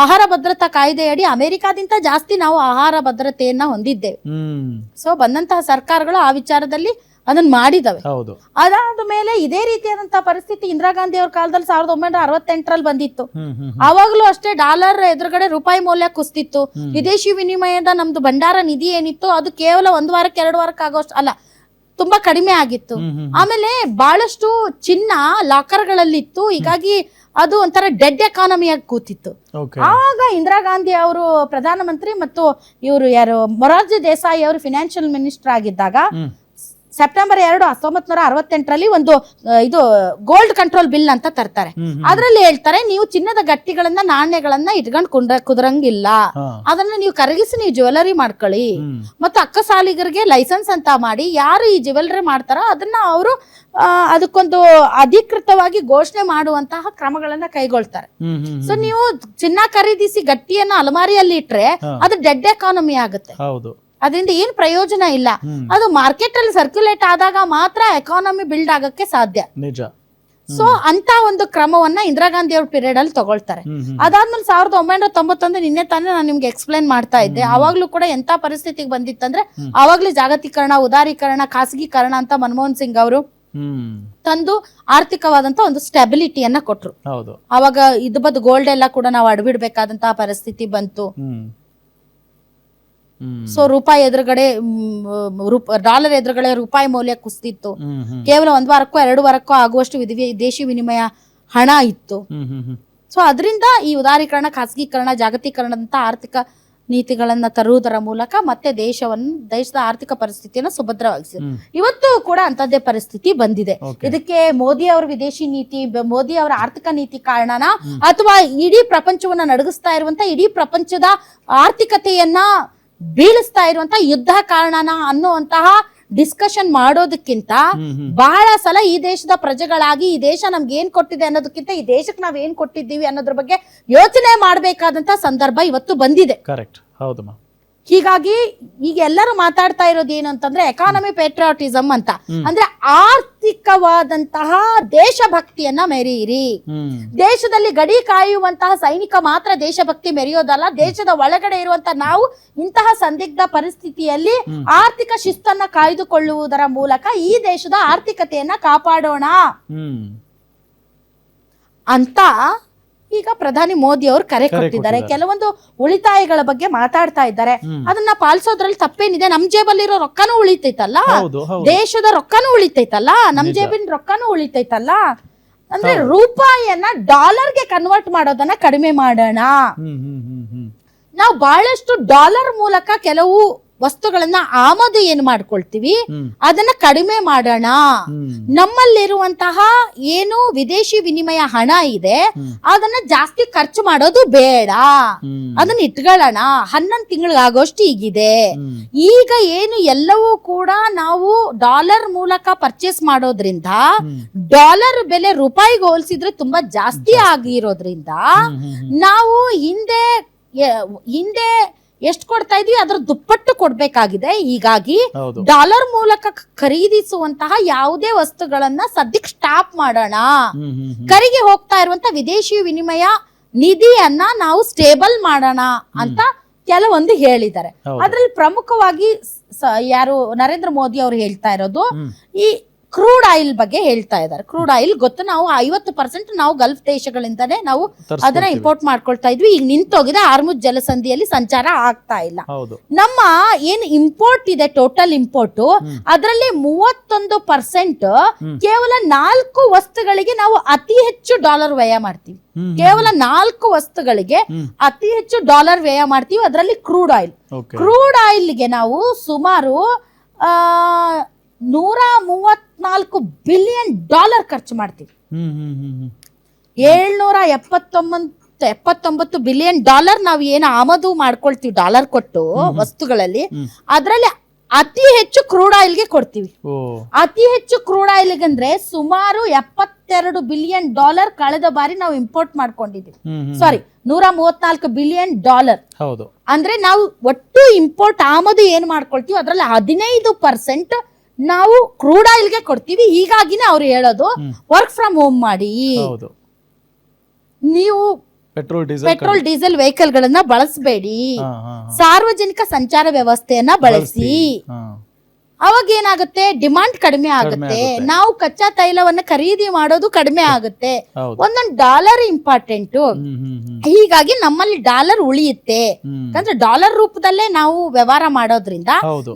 ಆಹಾರ ಭದ್ರತಾ ಕಾಯ್ದೆಯಡಿ ಅಮೆರಿಕಾದಿಂದ ಜಾಸ್ತಿ ನಾವು ಆಹಾರ ಭದ್ರತೆಯನ್ನ ಹೊಂದಿದ್ದೇವೆ. ಸೊ ಬಂದಂತಹ ಸರ್ಕಾರಗಳು ಆ ವಿಚಾರದಲ್ಲಿ ಅದನ್ನ ಮಾಡಿದವೆ. ಅದಾದ ಮೇಲೆ ಇದೇ ರೀತಿಯಾದಂತಹ ಪರಿಸ್ಥಿತಿ ಇಂದಿರಾ ಗಾಂಧಿ ಅವ್ರ ಕಾಲದಲ್ಲಿ 1968ರಲ್ಲಿ ಬಂದಿತ್ತು. ಅವಾಗ್ಲೂ ಅಷ್ಟೇ ಡಾಲರ್ ಎದುರುಗಡೆ ರೂಪಾಯಿ ಮೌಲ್ಯ ಕುಸ್ತಿತ್ತು. ವಿದೇಶಿ ವಿನಿಮಯದ ನಮ್ದು ಭಂಡಾರ ನಿಧಿ ಏನಿತ್ತು ಅದು ಕೇವಲ 1 ವಾರಕ್ಕೆ 2 ವಾರಕ್ಕೆ ಆಗೋಷ್ಟು ಅಲ್ಲ, ತುಂಬಾ ಕಡಿಮೆ ಆಗಿತ್ತು. ಆಮೇಲೆ ಬಹಳಷ್ಟು ಚಿನ್ನ ಲಾಕರ್ ಗಳಲ್ಲಿತ್ತು. ಹೀಗಾಗಿ ಅದು ಒಂಥರ ಡೆಡ್ ಎಕಾನಮಿಯಾಗಿ ಕೂತಿತ್ತು. ಆವಾಗ ಇಂದಿರಾ ಗಾಂಧಿ ಅವರು ಪ್ರಧಾನಮಂತ್ರಿ ಮತ್ತು ಇವರು ಯಾರು ಮೊರಾರ್ಜಿ ದೇಸಾಯಿ ಅವರು ಫಿನಾನ್ಷಿಯಲ್ ಮಿನಿಸ್ಟರ್ ಆಗಿದ್ದಾಗ ಸೆಪ್ಟೆಂಬರ್ 2, 1968ರಲ್ಲಿ ಒಂದು ಇದು ಗೋಲ್ಡ್ ಕಂಟ್ರೋಲ್ ಬಿಲ್ ಅಂತ ತರ್ತಾರೆ. ಅದ್ರಲ್ಲಿ ಹೇಳ್ತಾರೆ, ನೀವು ಚಿನ್ನದ ಗಟ್ಟಿಗಳನ್ನ ನಾಣ್ಯಗಳನ್ನ ಇಟ್ಕೊಂಡು ಕುದುರಂಗಿಲ್ಲ, ಅದನ್ನ ನೀವು ಕರಗಿಸಿ ನೀವು ಜ್ಯುವೆಲರಿ ಮಾಡ್ಕೊಳ್ಳಿ, ಮತ್ತು ಅಕ್ಕಸಾಲಿಗರಿಗೆ ಲೈಸೆನ್ಸ್ ಅಂತ ಮಾಡಿ ಯಾರು ಈ ಜ್ಯುವೆಲರಿ ಮಾಡ್ತಾರೋ ಅದನ್ನ ಅವರು ಅದಕ್ಕೊಂದು ಅಧಿಕೃತವಾಗಿ ಘೋಷಣೆ ಮಾಡುವಂತಹ ಕ್ರಮಗಳನ್ನ ಕೈಗೊಳ್ತಾರೆ. ಸೊ ನೀವು ಚಿನ್ನ ಖರೀದಿಸಿ ಗಟ್ಟಿಯನ್ನ ಅಲಮಾರಿಯಲ್ಲಿ ಇಟ್ರೆ ಅದು ಡೆಡ್ ಎಕಾನಮಿ ಆಗುತ್ತೆ. ಅದರಿಂದ ಏನ್ ಪ್ರಯೋಜನ ಇಲ್ಲ. ಅದು ಮಾರ್ಕೆಟ್ ಅಲ್ಲಿ ಸರ್ಕ್ಯುಲೇಟ್ ಆದಾಗ ಮಾತ್ರ ಎಕಾನಮಿ ಬಿಲ್ಡ್ ಆಗಕ್ಕೆ ಸಾಧ್ಯ. ಸೊ ಅಂತ ಒಂದು ಕ್ರಮವನ್ನ ಇಂದಿರಾ ಗಾಂಧಿ ಅವ್ರ ಪೀರಿಯಡ್ ಅಲ್ಲಿ ತಗೊಳ್ತಾರೆ. ಅದಾದ್ಮೇಲೆ 1991 ನಿನ್ನೆ ತಾನೇ ನಾನು ನಿಮ್ಗೆ ಎಕ್ಸ್ಪ್ಲೈನ್ ಮಾಡ್ತಾ ಇದ್ದೆ. ಅವಾಗ್ಲೂ ಕೂಡ ಎಂತ ಪರಿಸ್ಥಿತಿಗೆ ಬಂದಿತ್ತಂದ್ರೆ ಅವಾಗ್ಲೂ ಜಾಗತೀಕರಣ, ಉದಾರೀಕರಣ, ಖಾಸಗೀಕರಣ ಅಂತ ಮನಮೋಹನ್ ಸಿಂಗ್ ಅವರು ತಂದು ಆರ್ಥಿಕವಾದಂತ ಒಂದು ಸ್ಟೆಬಿಲಿಟಿಯನ್ನ ಕೊಟ್ರು. ಅವಾಗ ಇದು ಗೋಲ್ಡ್ ಎಲ್ಲ ಕೂಡ ನಾವು ಅಡಬಿಡ್ಬೇಕಾದಂತಹ ಪರಿಸ್ಥಿತಿ ಬಂತು. ಸೊ ರೂಪಾಯಿ ಎದುರುಗಡೆ ಡಾಲರ್ ಎದುರುಗಡೆ ರೂಪಾಯಿ ಮೌಲ್ಯ ಕುಸಿದಿತ್ತು. ಕೇವಲ 1 ವಾರಕ್ಕೋ 2 ವಾರಕ್ಕೋ ಆಗುವಷ್ಟು ವಿದೇಶಿ ವಿನಿಮಯ ಹಣ ಇತ್ತು. ಸೊ ಅದರಿಂದ ಈ ಉದಾರೀಕರಣ, ಖಾಸಗೀಕರಣ, ಜಾಗತೀಕರಣದಂತ ಆರ್ಥಿಕ ನೀತಿಗಳನ್ನ ತರುವುದರ ಮೂಲಕ ಮತ್ತೆ ದೇಶದ ಆರ್ಥಿಕ ಪರಿಸ್ಥಿತಿಯನ್ನ ಸುಭದ್ರವಾಗಿಸಿದೆ. ಇವತ್ತು ಕೂಡ ಅಂತದ್ದೇ ಪರಿಸ್ಥಿತಿ ಬಂದಿದೆ. ಇದಕ್ಕೆ ಮೋದಿ ಅವರ ವಿದೇಶಿ ನೀತಿ, ಮೋದಿ ಅವರ ಆರ್ಥಿಕ ನೀತಿ ಕಾರಣನ, ಅಥವಾ ಇಡೀ ಪ್ರಪಂಚವನ್ನ ನಡಗಿಸ್ತಾ ಇರುವಂತ ಇಡೀ ಪ್ರಪಂಚದ ಆರ್ಥಿಕತೆಯನ್ನ ಬೀಳಿಸ್ತಾ ಇರುವಂತ ಯುದ್ಧ ಕಾರಣನ ಅನ್ನುವಂತಹ ಡಿಸ್ಕಷನ್ ಮಾಡೋದಕ್ಕಿಂತ ಬಹಳ ಸಲ ಈ ದೇಶದ ಪ್ರಜೆಗಳಾಗಿ ಈ ದೇಶ ನಮ್ಗೆ ಏನ್ ಕೊಟ್ಟಿದೆ ಅನ್ನೋದಕ್ಕಿಂತ ಈ ದೇಶಕ್ಕೆ ನಾವ್ ಏನ್ ಕೊಟ್ಟಿದ್ದೀವಿ ಅನ್ನೋದ್ರ ಬಗ್ಗೆ ಯೋಚನೆ ಮಾಡ್ಬೇಕಾದಂತ ಸಂದರ್ಭ ಇವತ್ತು ಬಂದಿದೆ. ಹೀಗಾಗಿ ಈಗ ಎಲ್ಲರೂ ಮಾತಾಡ್ತಾ ಇರೋದು ಏನು ಅಂತಂದ್ರೆ ಎಕಾನಮಿ ಪೇಟ್ರಿಯಾಟಿಸಮ್ ಅಂತ, ಅಂದ್ರೆ ಆರ್ಥಿಕವಾದಂತಹ ದೇಶಭಕ್ತಿಯನ್ನ ಮೆರೆಯಿರಿ. ದೇಶದಲ್ಲಿ ಗಡಿ ಕಾಯುವಂತಹ ಸೈನಿಕ ಮಾತ್ರ ದೇಶಭಕ್ತಿ ಮೆರೆಯೋದಲ್ಲ, ದೇಶದ ಒಳಗಡೆ ಇರುವಂತಹ ನಾವು ಇಂತಹ ಸಂದಿಗ್ಧ ಪರಿಸ್ಥಿತಿಯಲ್ಲಿ ಆರ್ಥಿಕ ಶಿಸ್ತನ್ನ ಕಾಯ್ದುಕೊಳ್ಳುವುದರ ಮೂಲಕ ಈ ದೇಶದ ಆರ್ಥಿಕತೆಯನ್ನ ಕಾಪಾಡೋಣ ಅಂತ ಈಗ ಪ್ರಧಾನಿ ಮೋದಿ ಅವರು ಕರೆ ಕೊಟ್ಟಿದ್ದಾರೆ. ಕೆಲವೊಂದು ಉಳಿತಾಯಗಳ ಬಗ್ಗೆ ಮಾತಾಡ್ತಾ ಇದ್ದಾರೆ. ಅದನ್ನ ಪಾಲಿಸೋದ್ರಲ್ಲಿ ತಪ್ಪೇನಿದೆ? ನಮ್ ಜೇಬಲ್ಲಿರೋ ರೊಕ್ಕನೂ ಉಳಿತೈತಲ್ಲ, ದೇಶದ ರೊಕ್ಕನೂ ಉಳಿತೈತಲ್ಲ, ನಮ್ ಜೇಬಿನ ರೊಕ್ಕನೂ ಉಳಿತೈತಲ್ಲ. ಅಂದ್ರೆ ರೂಪಾಯಿಯನ್ನ ಡಾಲರ್ಗೆ ಕನ್ವರ್ಟ್ ಮಾಡೋದನ್ನ ಕಡಿಮೆ ಮಾಡೋಣ. ನಾವು ಬಹಳಷ್ಟು ಡಾಲರ್ ಮೂಲಕ ಕೆಲವು ವಸ್ತುಗಳನ್ನ ಆಮದು ಏನು ಮಾಡ್ಕೊಳ್ತೀವಿ ಅದನ್ನ ಕಡಿಮೆ ಮಾಡೋಣ. ನಮ್ಮಲ್ಲಿರುವಂತಹ ಏನು ವಿದೇಶಿ ವಿನಿಮಯ ಹಣ ಇದೆ ಅದನ್ನ ಜಾಸ್ತಿ ಖರ್ಚು ಮಾಡೋದು ಬೇಡ, ಅದನ್ನ ಇಟ್ಕೊಳ್ಳೋಣ. 11 ತಿಂಗಳಿಗಾಗೋಷ್ಟು ಈಗಿದೆ. ಈಗ ಏನು ಎಲ್ಲವೂ ಕೂಡ ನಾವು ಡಾಲರ್ ಮೂಲಕ ಪರ್ಚೇಸ್ ಮಾಡೋದ್ರಿಂದ ಡಾಲರ್ ಬೆಲೆ ರೂಪಾಯಿಗೆ ಹೋಲಿಸಿದ್ರೆ ತುಂಬಾ ಜಾಸ್ತಿ ಆಗಿರೋದ್ರಿಂದ ನಾವು ಹಿಂದೆ ಎಷ್ಟು ಕೊಡ್ತಾ ಇದ್ವಿ ಅದ್ರ ದುಪ್ಪಟ್ಟು ಕೊಡ್ಬೇಕಾಗಿದೆ. ಹೀಗಾಗಿ ಡಾಲರ್ ಮೂಲಕ ಖರೀದಿಸುವಂತಹ ಯಾವುದೇ ವಸ್ತುಗಳನ್ನ ಸದ್ಯಕ್ಕೆ ಸ್ಟಾಪ್ ಮಾಡೋಣ. ಕರಿಗೆ ಹೋಗ್ತಾ ಇರುವಂತ ವಿದೇಶಿ ವಿನಿಮಯ ನಿಧಿಯನ್ನ ನಾವು ಸ್ಟೇಬಲ್ ಮಾಡೋಣ ಅಂತ ಕೆಲವೊಂದು ಹೇಳಿದ್ದಾರೆ. ಅದ್ರಲ್ಲಿ ಪ್ರಮುಖವಾಗಿ ಯಾರು ನರೇಂದ್ರ ಮೋದಿ ಅವರು ಹೇಳ್ತಾ ಇರೋದು ಈ ಕ್ರೂಡ್ ಆಯಿಲ್ ಬಗ್ಗೆ ಹೇಳ್ತಾ ಇದ್ದಾರೆ. ಕ್ರೂಡ್ ಆಯಿಲ್ ಗೊತ್ತು, ನಾವು 50% ನಾವು ಗಲ್ಫ್ ದೇಶಗಳಿಂದಾನೇ ನಾವು ಅದನ್ನ ಇಂಪೋರ್ಟ್ ಮಾಡ್ಕೊಳ್ತಾ ಇದ್ವಿ. ಈಗ ನಿಂತೋಗಿದೆ, ಹಾರ್ಮುಜ್ ಜಲಸಂಧಿಯಲ್ಲಿ ಸಂಚಾರ ಆಗ್ತಾ ಇಲ್ಲ. ನಮ್ಮ ಏನ್ ಇಂಪೋರ್ಟ್ ಇದೆ, ಟೋಟಲ್ ಇಂಪೋರ್ಟ್, ಅದರಲ್ಲಿ 31% ಕೇವಲ 4 ವಸ್ತುಗಳಿಗೆ ನಾವು ಅತಿ ಹೆಚ್ಚು ಡಾಲರ್ ವ್ಯಯ ಮಾಡ್ತೀವಿ. ಕೇವಲ 4 ವಸ್ತುಗಳಿಗೆ ಅತಿ ಹೆಚ್ಚು ಡಾಲರ್ ವ್ಯಯ ಮಾಡ್ತೀವಿ. ಅದರಲ್ಲಿ ಕ್ರೂಡ್ ಆಯಿಲ್ಗೆ ನಾವು ಸುಮಾರು 134 ಬಿಲಿಯನ್ ಡಾಲರ್ ಖರ್ಚು ಮಾಡ್ತೀವಿ. 779 ಬಿಲಿಯನ್ ಡಾಲರ್ ನಾವು ಏನು ಆಮದು ಮಾಡ್ಕೊಳ್ತೀವಿ ಡಾಲರ್ ಕೊಟ್ಟು ವಸ್ತುಗಳಲ್ಲಿ, ಅದರಲ್ಲಿ ಅತಿ ಹೆಚ್ಚು ಕ್ರೂಡ್ ಆಯಿಲ್ಗೆ ಕೊಡ್ತೀವಿ. ಅತಿ ಹೆಚ್ಚು ಕ್ರೂಡ್ ಆಯಿಲ್ಗೆ ಅಂದ್ರೆ ಸುಮಾರು 72 ಬಿಲಿಯನ್ ಡಾಲರ್ ಕಳೆದ ಬಾರಿ ನಾವು ಇಂಪೋರ್ಟ್ ಮಾಡ್ಕೊಂಡಿದ್ದೀವಿ. ಸಾರಿ, 134 ಬಿಲಿಯನ್ ಡಾಲರ್. ಅಂದ್ರೆ ನಾವು ಒಟ್ಟು ಇಂಪೋರ್ಟ್ ಆಮದು ಏನ್ ಮಾಡ್ಕೊಳ್ತೀವಿ ಅದರಲ್ಲಿ 15% ನಾವು ಕ್ರೂಡ್ ಆಯಿಲ್ಗೆ ಕೊಡ್ತೀವಿ. ಹೀಗಾಗಿನೇ ಅವ್ರು ಹೇಳೋದು ವರ್ಕ್ ಫ್ರಮ್ ಹೋಮ್ ಮಾಡಿ. ನೀವು ಪೆಟ್ರೋಲ್ ಡೀಸೆಲ್ ವೆಹಿಕಲ್ ಗಳನ್ನ ಬಳಸಬೇಡಿ, ಸಾರ್ವಜನಿಕ ಸಂಚಾರ ವ್ಯವಸ್ಥೆಯನ್ನ ಬಳಸಿ. ಅವಾಗ ಏನಾಗುತ್ತೆ, ಡಿಮಾಂಡ್ ಕಡಿಮೆ ಆಗುತ್ತೆ, ನಾವು ಕಚ್ಚಾ ತೈಲವನ್ನ ಖರೀದಿ ಮಾಡೋದು ಕಡಿಮೆ ಆಗುತ್ತೆ. ಒಂದೊಂದು ಡಾಲರ್ ಇಂಪಾರ್ಟೆಂಟ್, ಹೀಗಾಗಿ ನಮ್ಮಲ್ಲಿ ಡಾಲರ್ ಉಳಿಯುತ್ತೆ. ಯಾಕಂದ್ರೆ ಡಾಲರ್ ರೂಪದಲ್ಲೇ ನಾವು ವ್ಯವಹಾರ ಮಾಡೋದ್ರಿಂದ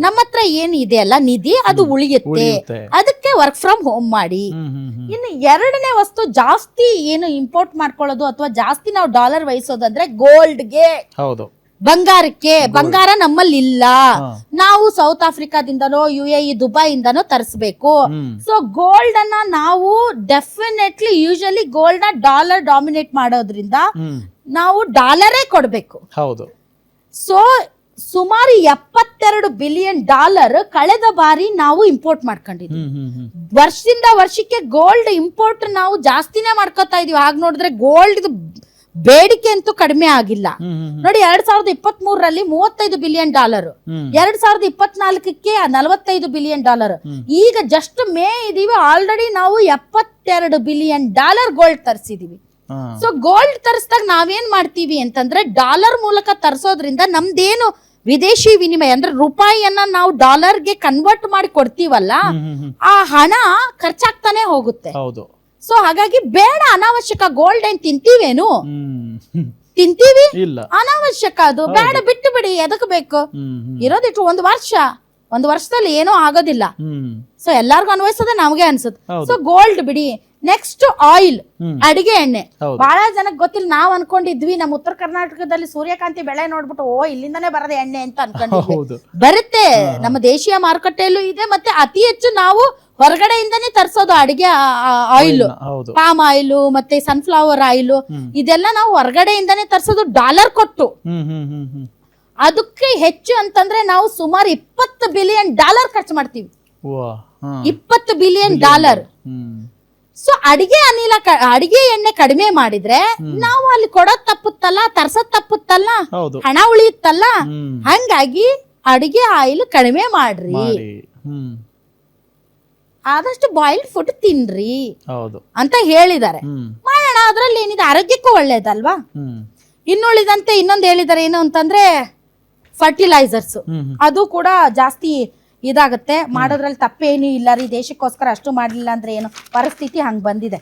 ನಮ್ಮ ಹತ್ರ ಏನ್ ಇದೆಯಲ್ಲ ನಿಧಿ ಅದು ಉಳಿಯುತ್ತೆ. ಅದಕ್ಕೆ ವರ್ಕ್ ಫ್ರಮ್ ಹೋಮ್ ಮಾಡಿ. ಇನ್ನು ಎರಡನೇ ವಸ್ತು ಜಾಸ್ತಿ ಏನು ಇಂಪೋರ್ಟ್ ಮಾಡ್ಕೊಳ್ಳೋದು ಅಥವಾ ಜಾಸ್ತಿ ನಾವು ಡಾಲರ್ ವಹಿಸೋದಂದ್ರೆ ಗೋಲ್ಡ್ಗೆ, ಬಂಗಾರಕ್ಕೆ. ಬಂಗಾರ ನಮ್ಮಲ್ಲಿ ಇಲ್ಲ, ನಾವು ಸೌತ್ ಆಫ್ರಿಕಾದಿಂದನೋ UAE ದುಬೈಯಿಂದನೋ ತರಿಸಬೇಕು. ಸೊ ಗೋಲ್ಡ್ ಅನ್ನ ನಾವು ಡೆಫಿನೆಟ್ಲಿ ಯೂಶಲಿ ಗೋಲ್ಡ್ ನ ಡಾಲರ್ ಡಾಮಿನೇಟ್ ಮಾಡೋದ್ರಿಂದ ನಾವು ಡಾಲರೇ ಕೊಡ್ಬೇಕು. ಸೊ ಸುಮಾರು 72 ಬಿಲಿಯನ್ ಡಾಲರ್ ಕಳೆದ ಬಾರಿ ನಾವು ಇಂಪೋರ್ಟ್ ಮಾಡ್ಕೊಂಡಿದ್ವಿ. ವರ್ಷದಿಂದ ವರ್ಷಕ್ಕೆ ಗೋಲ್ಡ್ ಇಂಪೋರ್ಟ್ ನಾವು ಜಾಸ್ತಿನೇ ಮಾಡ್ಕೋತಾ ಇದೀವಿ. ಹಾಗೆ ನೋಡಿದ್ರೆ ಗೋಲ್ಡ್ ಬೇಡಿಕೆ ಅಂತೂ ಕಡಿಮೆ ಆಗಿಲ್ಲ. ನೋಡಿ, 2023ರಲ್ಲಿ 35 ಬಿಲಿಯನ್ ಡಾಲರ್, 2024ಕ್ಕೆ 45 ಬಿಲಿಯನ್ ಡಾಲರ್. ಈಗ ಜಸ್ಟ್ ಮೇ ಇದೀವಿ, ಆಲ್ರೆಡಿ ನಾವು 72 ಬಿಲಿಯನ್ ಡಾಲರ್ ಗೋಲ್ಡ್ ತರಿಸಿದೀವಿ. ಸೊ ಗೋಲ್ಡ್ ತರಿಸಿದಾಗ ನಾವೇನ್ ಮಾಡ್ತೀವಿ ಅಂತಂದ್ರೆ, ಡಾಲರ್ ಮೂಲಕ ತರಿಸೋದ್ರಿಂದ ನಮ್ದೇನು ವಿದೇಶಿ ವಿನಿಮಯ ಅಂದ್ರೆ ರೂಪಾಯಿಯನ್ನ ನಾವು ಡಾಲರ್ಗೆ ಕನ್ವರ್ಟ್ ಮಾಡಿ ಕೊಡ್ತೀವಲ್ಲ, ಆ ಹಣ ಖರ್ಚಾಗ್ತಾನೆ ಹೋಗುತ್ತೆ. ಸೊ ಹಾಗಾಗಿ ಬೇಡ, ಅನಾವಶ್ಯಕ. ಗೋಲ್ಡ್ ಏನ್ ತಿಂತೀವೇನು? ತಿಂತೀವಿ, ಅನಾವಶ್ಯಕ. ಅದು ಬೇಡ, ಬಿಟ್ಟು ಬಿಡಿ. ಎದಕ್ ಬೇಕು? ಇರೋದಿಟ್ಟು ಒಂದು ವರ್ಷದಲ್ಲಿ ಏನೂ ಆಗೋದಿಲ್ಲ. ಸೊ ಎಲ್ಲಾರ್ಗು ಅನ್ವಯಿಸೋದೇ ನಮ್ಗೆ ಅನ್ಸುತ್ತೆ. ಸೊ ಗೋಲ್ಡ್ ಬಿಡಿ. ನೆಕ್ಸ್ಟ್ ಆಯಿಲ್, ಅಡಿಗೆ ಎಣ್ಣೆ. ಬಹಳ ಜನಕ್ಕೆ ಗೊತ್ತಿಲ್ಲ. ನಾವ್ ಅನ್ಕೊಂಡಿದ್ವಿ ನಮ್ಮ ಉತ್ತರ ಕರ್ನಾಟಕದಲ್ಲಿ ಸೂರ್ಯಕಾಂತಿ ಬೆಳೆ ನೋಡ್ಬಿಟ್ಟು ಇಲ್ಲಿಂದಾನೇ ಬರದ ಎಣ್ಣೆ ಅಂತ ಅನ್ಕೊಂಡಿದ್ವಿ. ಬರುತ್ತೆ, ನಮ್ಮ ದೇಶೀಯ ಮಾರುಕಟ್ಟೆಯಲ್ಲೂ ಇದೆ. ಮತ್ತೆ ಅತಿ ಹೆಚ್ಚು ನಾವು ಹೊರಗಡೆಯಿಂದಾನೇ ತರಿಸೋದು ಅಡಿಗೆ ಆಯಿಲ್, ಪಾಮ್ ಆಯಿಲ್ ಮತ್ತೆ ಸನ್ಫ್ಲವರ್ ಆಯಿಲ್. ಇದೆಲ್ಲ ನಾವು ಹೊರಗಡೆಯಿಂದಾನೇ ತರಿಸೋದು ಡಾಲರ್ ಕೊಟ್ಟು. ಅದಕ್ಕೆ ಹೆಚ್ಚು ಅಂತಂದ್ರೆ ನಾವು ಸುಮಾರು 20 ಬಿಲಿಯನ್ ಡಾಲರ್ ಖರ್ಚು ಮಾಡ್ತೀವಿ. 20 ಬಿಲಿಯನ್ ಡಾಲರ್. ಸೊ ಅಡಿಗೆ ಎಣ್ಣೆ ಕಡಿಮೆ ಮಾಡಿದ್ರೆ ನಾವು ಅಲ್ಲಿ ಕೊಡೋದ್ ತಪ್ಪುತ್ತಲ್ಲ, ತರ್ಸೋದ್ ತಪ್ಪುತ್ತಲ್ಲ, ಹಣ ಉಳಿಯುತ್ತಲ್ಲ. ಹಂಗಾಗಿ ಅಡಿಗೆ ಆಯಿಲ್ ಕಡಿಮೆ ಮಾಡ್ರಿ, ಆದಷ್ಟು ಬಾಯ್ಲ್ಡ್ ಫುಡ್ ತಿನ್ರಿ ಅಂತ ಹೇಳಿದ್ದಾರೆ. ಮಾಡೋಣ, ಅದ್ರಲ್ಲಿ ಏನಿದೆ, ಆರೋಗ್ಯಕ್ಕೂ ಒಳ್ಳೇದಲ್ವಾ. ಇನ್ನುಳಿದಂತೆ ಇನ್ನೊಂದು ಹೇಳಿದ್ದಾರೆ, ಏನು ಅಂತಂದ್ರೆ ಫರ್ಟಿಲೈಸರ್ಸ್. ಅದು ಕೂಡ ಜಾಸ್ತಿ ಇದಾಗುತ್ತೆ ಮಾಡೋದ್ರಲ್ಲಿ. ತಪ್ಪೇನು ಇಲ್ಲ ರೀ, ದೇಶಕ್ಕೋಸ್ಕರ ಅಷ್ಟು ಮಾಡ್ಲಿಲ್ಲ ಅಂದ್ರೆ ಏನು, ಪರಿಸ್ಥಿತಿ ಹಂಗ್ ಬಂದಿದೆ.